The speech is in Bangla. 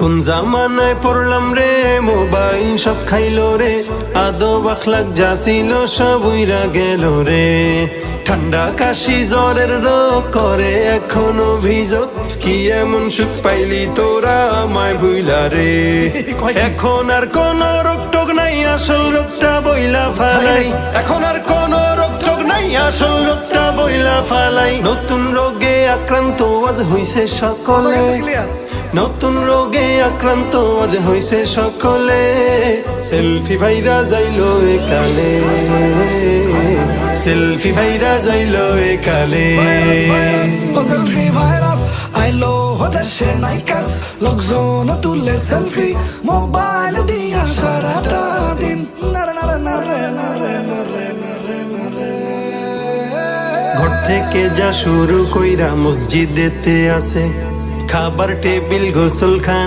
কোন জামানায় পড়লাম রে, মোবাইল সব খাইলো রে, আদব আখলাক যা ছিল সব উইরা গেল রে। ঠান্ডা কাশি জ্বরের রোগ করে এখন অভিযোগ, কি এমন সুখ পাইলি তোরা আমায় ভুইলা রে। এখন আর কোন রোগ টোক নাই, আসল রোগটা বইলা ফালাই। এখন আর কোন রোগ টোক নাই, আসল রোগটা বইলা ফালাই। নতুন রোগে আক্রান্ত আজ হইছে সকলে, নতুন রোগে আক্রান্ত আজ হইছে সকলে। সেলফি ভাইরা যাইলো একালে, সেলফি ভাইরা যাইলো একালে। সেলফি ভাইরাস আইলো দেশে নাইকাস, লোকজন তুলে সেলফি মোবাইল দিয়া সারাটা দিন। ঘর থেকে যা শুরু কইরা মসজিদেতে আছে, খাবার টেবিল গোসলখানা।